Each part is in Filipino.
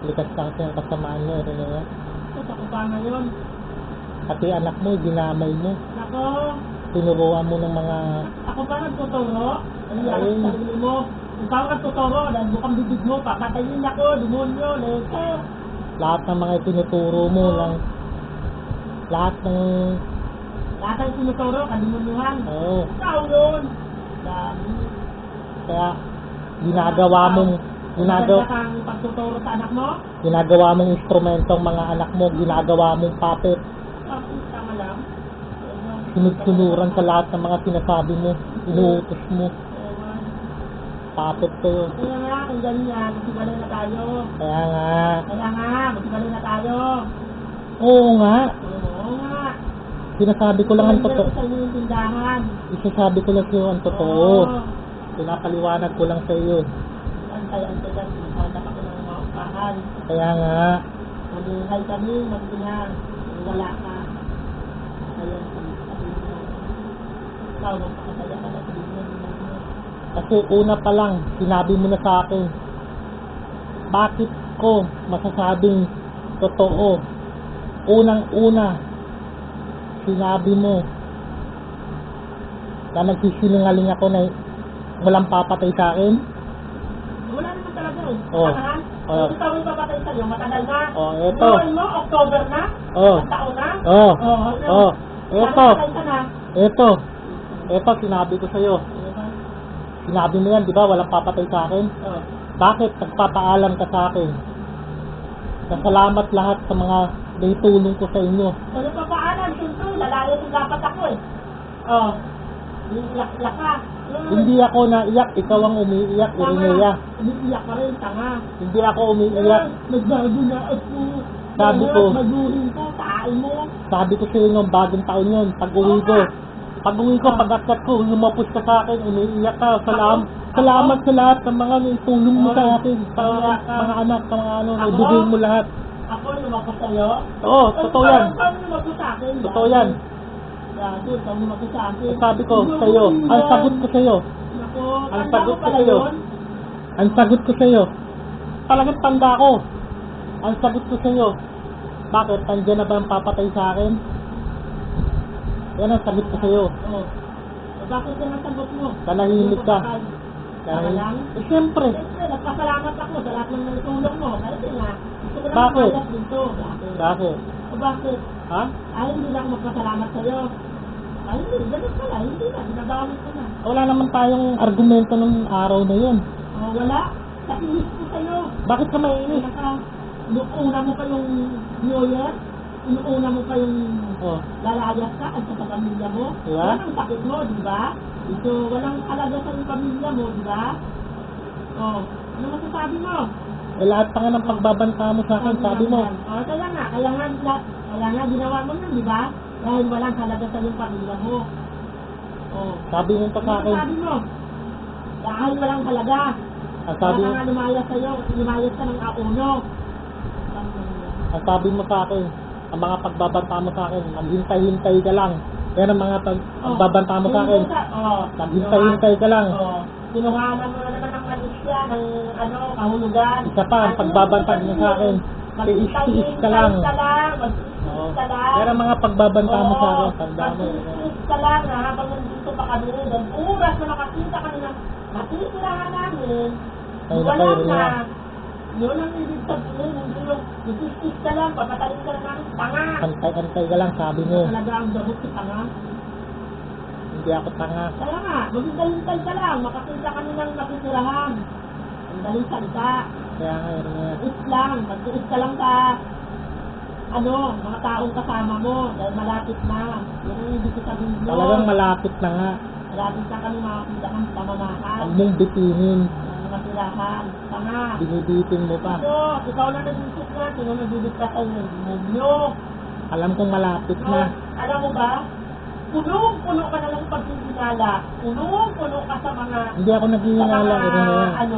Likas lang siya ang kasamaan niyo, Renea. Sa kupanga yun. Pati anak mo, ginamay mo. Nako, Tinuruan mo ng mga... ako ba nagtuturo? Ano yan Ay. sa sarili mo? Ikaw nagtuturo, dahil bukang bibig mo, papatayin ako, demonyo, leke. Lahat ng mga tinuturo mo lang... Lahat ng... Lahat ang tinuturo, kalimunuhan. Oo. Ikaw yun. Dami. Kaya, ginagawa mong... Maganda kang pagtuturo sa anak mo? Ginagawa mong instrumentong mga anak mo, ginagawa mong puppet. Tama lang. Sunod-sunuran sa lahat ng mga sinasabi mo, inuutos mo, puppet kayo. Kaya nga, kung ganyan, magsigalay na tayo. Kaya nga, Kaya nga, magsigalay na tayo. oo nga, Oo nga. sinasabi ko lang ang totoo. Sa inyo yung tindahan. Isasabi ko lang sa'yo ang totoo. Pinapaliwanag ko lang sa iyo. Antay-antay lang, hanap ako ng mga upahan. Kaya nga, Mabuhay kami, magbihan. Wala ka. Ayun, sabihin mo. Ikaw, magpakasaya ka na sabihin mo. kasi una pa lang, sinabi mo na sa akin, bakit ko masasabing totoo? Unang-una, sinabi mo na nagsisinungaling ako na walang papatay sa akin. Wala naman talaga eh. Oh. Sakahan? Oh. Ikaw yung papatay sa'yo, matagal na. Oh, eto. Gawin mo, October na? Oh. Ang taon na? Oh. Oh. Oh. Eto. Patay ka na. Ito, sinabi ko sa'yo. Sinabi mo yan, di ba? Walang papatay sa akin. Oh. Bakit nagpapaalam ka sa akin? Nasalamat lahat sa mga naitulong ko sa inyo. Ano pa paanan? Siyempre, lalayo kung dapat ako eh. Oh. Iiyak-iyak ka. Hindi ako naiyak, ikaw ang umiiyak, Irinea. Umiiyak ka rin, tanga. Hindi ako umiiyak. Nagbago na ako. Sabi ko. Maguhin ko, tain mo. Sabi ko sa inyo, bagong taon yun. Pag-uwi ko, pag-akyat ko, lumapos ka sa akin, umiiyak ka. Salamat sa lahat ng mga naitulong mo sa akin. Sa mga anak, sa mga ano, naibigay mo lahat. Ako lumapos sa'yo? Oo, totoo yan. Paano lumapos sa akin? Totoo yan. Gago, ikaw lumapos sa akin. Sabi ko sa iyo, ang sagot ko sa iyo, Nako, ang tanda sagot mo ko pala sa iyo, yun? ang sagot ko sa iyo, talagang tanda ko. Ang sagot ko sa iyo, bakit? Nandiyan na ba ang papatay sa akin? Yan ang sagot ko sa iyo. Oo. Bakit yan ang sagot mo? Nanahimik ka. Para lang? Siyempre. Siyempre, nagpasalamat ako sa lahat ng naitulong mo. Kasi nga, gusto ko na Bakit? mamayas dito. Bakit? O bakit? Ha? Ay, hindi lang magpasalamat sa'yo. Ay, hindi. Ganun pala. Hindi na. Ginagamit ko na. Wala naman tayong argumento ng araw na yun. O, wala. Nakinis ko sa'yo. Bakit ka mainis? Inuuna mo pa yung New Year. Inuuna mo pa yung Oh, lalayas ka at sa pamilya mo. Diba? Yan ang sakit mo, di ba? Ito, walang halaga sa yung pamilya mo, di ba? O, ano masasabi mo? eh lahat pa nga ng pagbabanta mo sa akin, sabi mo. O, kaya nga ginawa mo yun, di ba? Dahil walang halaga sa yung pamilya mo. O, Sabi mo pa sa akin. sabi mo? Dahil walang halaga. Ang sabi Kaya mo, nga lumayas sa'yo, lumayas ka ng auno. ang sabi mo sa akin, ang mga pagbabanta mo sa akin, maghintay-hintay ka lang. Yan ang mga pagbabanta mo sa akin. Maghintay-hintay ka lang. Kinuhanan mo na naman ng manisya, ng kahulugan. Isa pa, ang pagbabanta mo sa akin, tiis-tiis ka lang. Oo. Yan ang mga pagbabanta mo sa akin, tanda mo. Mag-tiis ka lang ha, habang nandito pa kami. Dahil oras na nakakita ka nila, matitirahan namin. Ay, Wala nakairo na. na. Yun ang ibig sabihin, hindi yung mag-tiis ka lang, papatayin ka lang namin, tanga. Antay-antay ka lang, sabi mo. Talaga ang dabot si tanga. Hindi ako tanga. Kaya nga, maghintay ka lang, makakita ka nilang nakitirahan. Ang daling salita. Kaya nga, yun nga. Tiis lang, mag-tiis ka lang sa mga taong kasama mo, dahil malapit na. Yun ang ibig sabihin mo. Talagang malapit na nga. Malapit na kami makakita ng pamamahan. Ang mong bitinin, Matirahan. Tanga. binibitin mo pa. Ikaw na nag-isip nga, sino nag-ibig ka sa'yo? Mo. Alam kong malapit na. Alam mo ba? Punong-puno ka na lang pagsisinala. Punong-puno ka sa mga... Hindi ako naghihinala, yun na yan.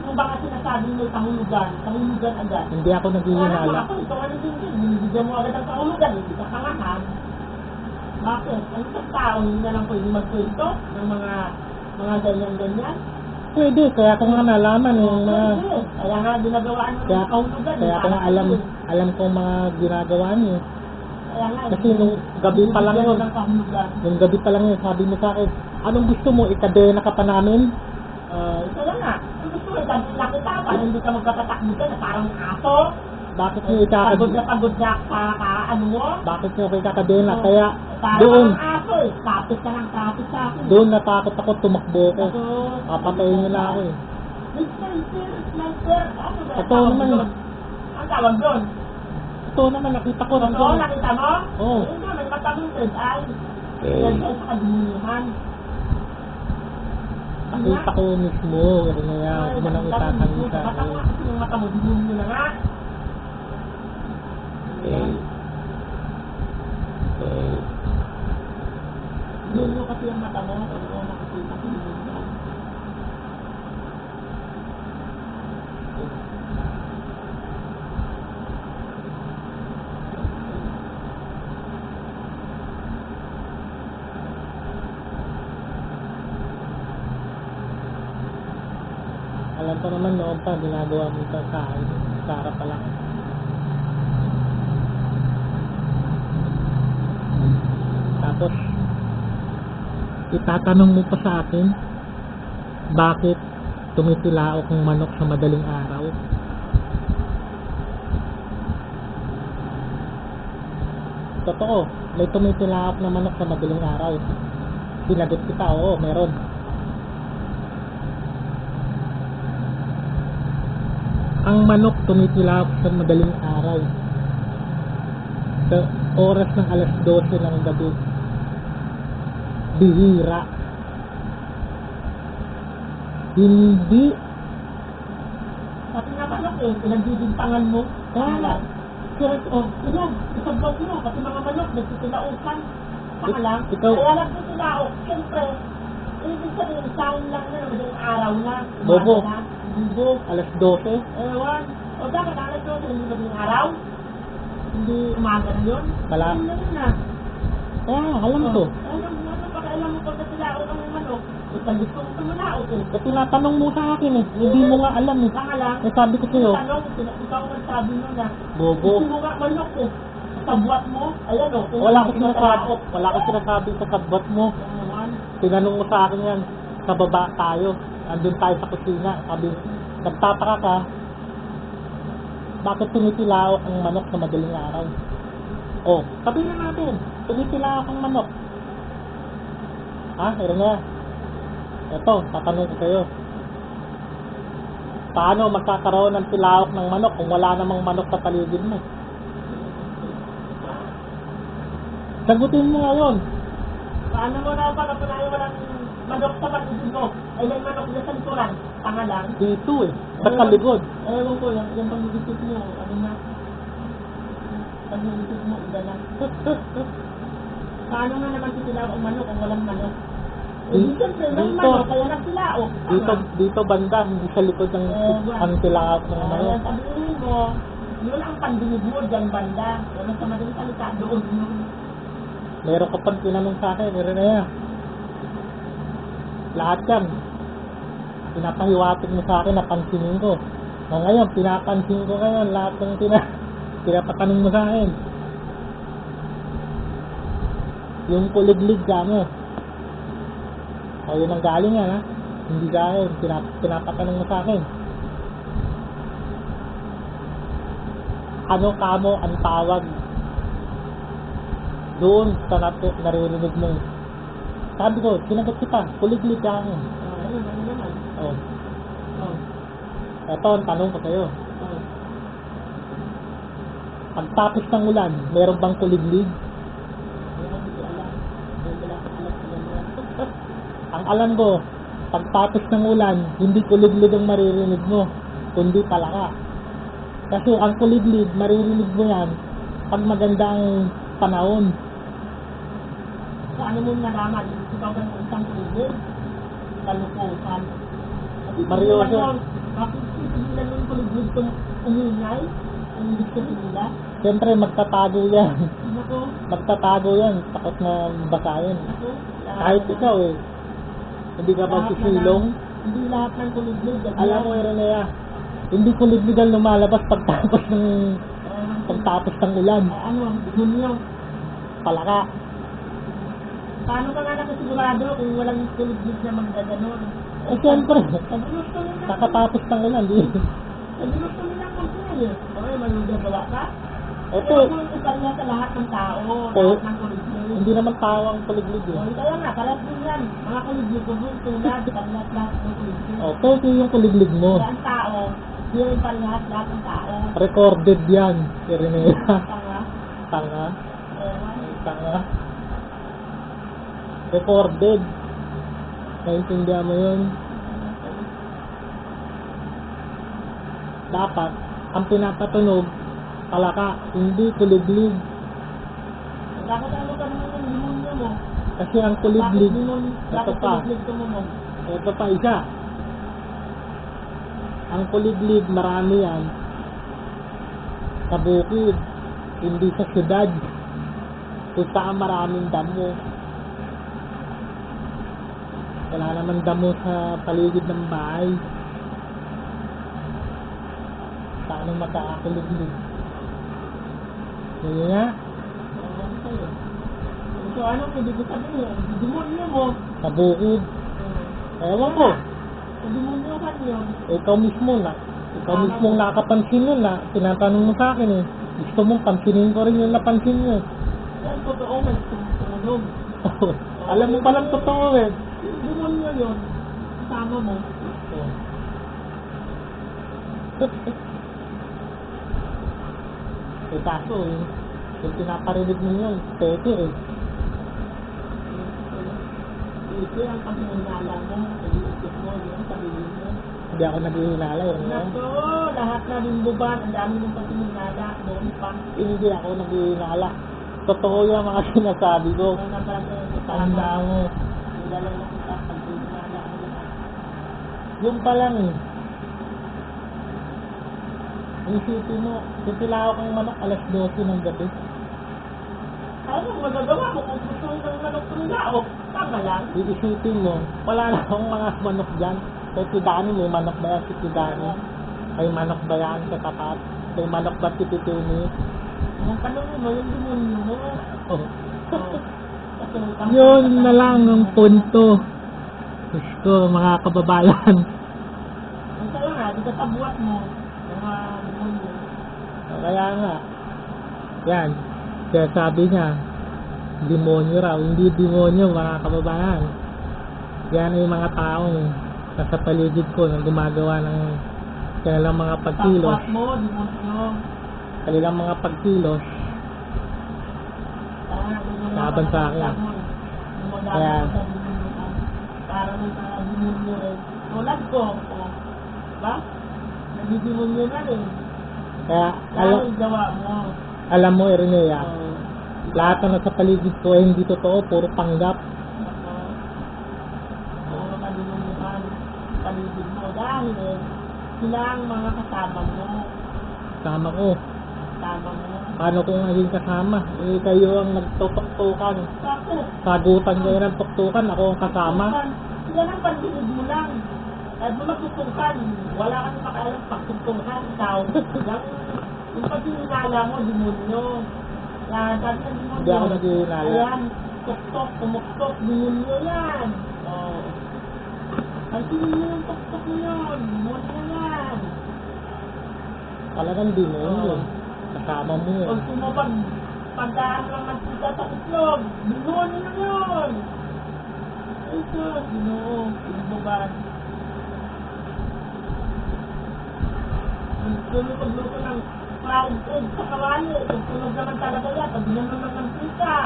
Yung baka sinasabing may kahulugan. Kahulugan agad. Hindi ako naghihinala. Ako, ito ano din din. Binibigyan mo agad ang kahulugan. Hindi ka kangahan. Bakit? Ang isang tao, hindi na lang pwede magkwento ng mga ganyan-ganyan. pwede. Kaya ko nga nalaman yung mga... Kaya nga ginagawaan mo Kaya, ng kaulugan. kaya ko nga alam kong mga ginagawa niyo. Kaya nga, Kasi nung gabi pa lang yun, ng kahulugan. nung gabi pa lang yun, sabi mo sa akin, anong gusto mo, ikadena ka pa namin? Ito lang nga. Ang gusto mo, dahil nakita pa, hindi ka magkatatakbo ka na parang aso. Bakit nyo Pagod na ikakadena? ano mo? Bakit nyo ikakadena? Kaya Parang doon, ang aso eh. Kapit ka ng kapit sa akin. doon natakot ako, tumakbo ko. Ako, Papatayin nyo na ako eh. sniper. Ano ba? Ito naman. Ang tawag doon? Ito naman, nakita ko Oo, nandun. nakita mo? Oo. Ayun na, may matamong red eye. Red eye sa kadiliman. Nakita ko mismo. Pero kaya, huwag mo nang itatanong sa Baka akin. nga kasi yung mata mo, dinunyo na nga. Dinunyo kasi yung mata mo. Oo, nakikita ko dinunyo. Alam ko naman noon pa, ginagawa mo ito sa akin. Sa harap pa lang. Tapos, itatanong mo pa sa akin, bakit tumitilaok ng manok sa madaling araw? Totoo, may tumitilaok na manok sa madaling araw. Sinagot kita, oo, meron. Ang manok tumitilaok sa madaling araw. Sa oras ng alas 12 ng gabi. Bihira. Hindi. Pati nga manok eh, pinagbibintangan mo. Kaya, Ilan, isabot mo, kasi mga manok, nagtitilaukan. Saka lang, Ikaw- kaya nagtitilaok, siyempre, ibig sabihin, sound lang na naman araw na. Bobo. umaga na, Bobo. alas 12. Ewan. O dapat alas doon, hindi madaling araw? Hindi umaga na yun? Wala. Yun na yun na. Kaya, alam ko. Ano pakialam mo pag natilaok ang manok? Ipagit ko sa malaok eh. Kasi tinatanong mo sa akin eh. Hindi mo nga alam eh. Saka lang, Eh, sabi ko sa'yo, tanong, ikaw ang sabi mo na, bobo. hindi mo nga manok eh. Sa buwat mo, ayan o. Wala ko sinasabi. Wala ko sinasabi sa kabot mo. Ewan. Tinanong mo sa akin yan. Sa baba tayo. Andun tayo sa kusina. Sabi, nagtataka ka, bakit tumitilaok ang manok sa madaling araw? Oh, sabihin na natin, tumitilaok ang manok. Meron nga. Ito, tatanong ko sa'yo. Paano magkakaroon ng tilaok ng manok kung wala namang manok sa paligid mo? Sagutin mo ngayon. Paano mo na pa napunayan walang manok sa paligid mo? Ay may manok na sa likuran. Tanga lang. Dito eh. Ba't sa likod? Ewan ko, yung pag-ibig mo, ano na? Pag-ibig mo, iba na. Paano nga naman titilaok ang manok kung walang manok? Eh, siyempre, may Dito. manok, kaya nagtilaok. Dito banda, hindi sa likod ng ang tilaok ng Kaya manok. sabihin mo, yun ang pandinig mo dyan banda. Wala sa madaling salita doon yun. Meron ka pang tinanong sa akin, meron na yan. Lahat yan. Pinapahiwatig mo sa akin, napansinin ko. O ngayon, pinapansin ko ngayon, lahat ng pinapatanong mo sa akin. Yung kuliglig ka mo. O yun ang galing yan, ha? Hindi sa akin, pinapatanong mo sa akin. Ano kamo ang tawag doon sa naririnig mo? Sabi ko, sinagot kita, kuliglig ka mo. Ano naman? Oh. Oh. Ito ang tanong ko sa'yo. Oh. Pagtapos ng ulan, meron bang kuliglig? Hindi ko alam. Hindi ko lang alam sa ganyan. Ang alam ko, pagtapos ng ulan, hindi kuliglig ang maririnig mo, kundi palaka. Kasi ang kuliglig, maririnig mo yan pag maganda ang panahon. So, ano mo nalaman? Ikaw ba ng isang kuliglig? Kalukuhan. Marioso. Bakit sisigilan mo yung kuliglig itong umingay? Ang ibig sabihin nila? Siyempre, magtatago yan. Ako, Magtatago yan, takot na basahin. ako. Kahit ikaw eh, hindi ka ba sisilong? Hindi lahat ng kuliglig. Alam mo, Irenea, hindi kuliglig ang lumalabas pagtapos ng ulan. Ano, Junyo. Palaka. Paano ka nga nakasigurado kung walang kuliglig na magdaganon? Eh, siyempre, Nagusto nila. kakatapos ng ulan, di. Nagusto nila mag-sell eh. Okay, manugagawa ka? Ito, Kaya mo iparya sa lahat ng tao, lahat ng kuliglig. hindi naman tawang kuliglig eh. O, kaya nga, kalat din yan. Mga kuliglig ko doon, tulad, parehas lahat ng kuliglig. O, pwede yung kuliglig mo. Kaya ang tao, hindi rin parehas lahat ng tao. Recorded yan, Irenea. Tanga. Tanga. Ewan. Tanga. Recorded. Naintindihan mo yun? Dapat, ang pinapatunog, palaka, hindi kuliglig. Bakit ano ka naman yung demonyo mo? Kasi ang kuliglig, Bakit ito pa, kuliglig tumunog? ito pa isa. Ang kuliglig, marami yan. Sa bukid, hindi sa syudad. Kung saan maraming damo. Wala naman damo sa paligid ng bahay. Paano magkakakuliglig? Yun nga, Ewan sa'yo. So anong ibig sabihin? Demonyo mo. sa bukid. Ewan ko, Sa demonyo ka yun. ikaw mismo nakapansin nun na tinatanong mo sa akin eh. Gusto mong pansinin ko rin yung napansin mo. Yan totoo may tumunog. Alam mo palang totoo eh. Yung demonyo yun, kasama mo. Eh kaso eh, yung pinaparinig mo yun, peke eh. Ito ang paghinala mo. Pag-iisip mo, yun, sarili mo. Hindi ako naghihinala eh. Nato, lahat na limbuban, ang dami mong paghinala. Noon pa. Hindi ako naghihinala. Totoo yung mga sinasabi ko. Ano na pala sa Tanda mo. Nilala na kita, paghinala mo na. Yung pa lang eh. Isipin mo, titila kang manok alas 12 ng gabi. Ano magagawa mo kung gusto mo ng manok tulao? Tama lang. Iisipin mo, wala na akong mga manok dyan. Kay Tidani, may manok ba yan si Tidani? May manok ba yan sa tapat? May manok ba si Titini? Ang tanongin mo, yung demonyo mo. Oh. Kasi Yun na lang ang punto. Gusto, mga kababayan. ang sa'yo nga, di ka tabuat mo. Mga demonyo. Kaya nga, yan. Kaya sabi niya, demonyo raw. Hindi demonyo, mga kababayan. Yan ay mga taong nasa paligid ko na gumagawa ng kanilang mga pagkilos. Tabuat mo, demonyo. Kanilang mga pagkilos. Laban sa akin. Kaya, para may mga demonyo rin. Tulad ko. Diba? Nagdidemonyo na rin. kaya Ano yung gawa mo? alam mo, Irenea, lahat na nasa paligid ko ay hindi totoo, puro panggap. Oo, kalimutan paligid mo dahil sila ang mga kasama mo. Kasama ko. Kasama mo. Paano kung naging kasama? Eh, kayo ang nagtutok-tukan. Bakit? Sagutan kayo ng tuktukan, ako ang kasama. Sila ang pandinig mo lang. At mo magtutukan, wala kang pakialam pagtutukan, ikaw. Yung paghinala mo, demonyo. Kaya sabi ng demonyo. Hindi ako naghihinala. Ayan, tuktok, tumuktok, demonyo yan. Oh. Ang tingin mo yung tuktok mo yun, demonyo yan. Talagang demonyo. Kasama mo yun. Pag sumabag, pagdaan lang magkita sa itlog, demonyo na yun. Ay, sir, inubugan. Tulog-luto ng fried egg sa kawali. Kung tulog naman talaga yan, pag binanong ng mantika.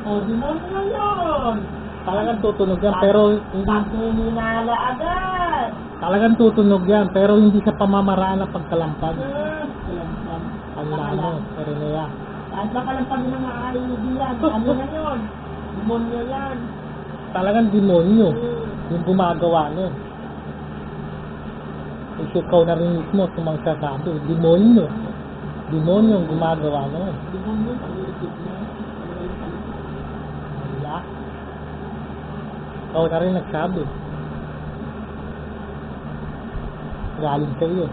O, demonyo na yun. Talagang tutunog yan, pero hindi. Paghihinala agad. Talagang tutunog yan, pero hindi sa pamamaraan ng pagkalampag. Ang lano, Irenea. Kahit ba kalampagin ng mga kaibigan, ano na yun? Demonyo yan. Talagang demonyo yung gumagawa nun. Kasi ikaw na rin mismo sumangsasabi, demonyo. Demonyo ang gumagawa nun. Demonyo, pag-iisip mo. Wala. Ikaw na rin nagsabi. galing sa'yo.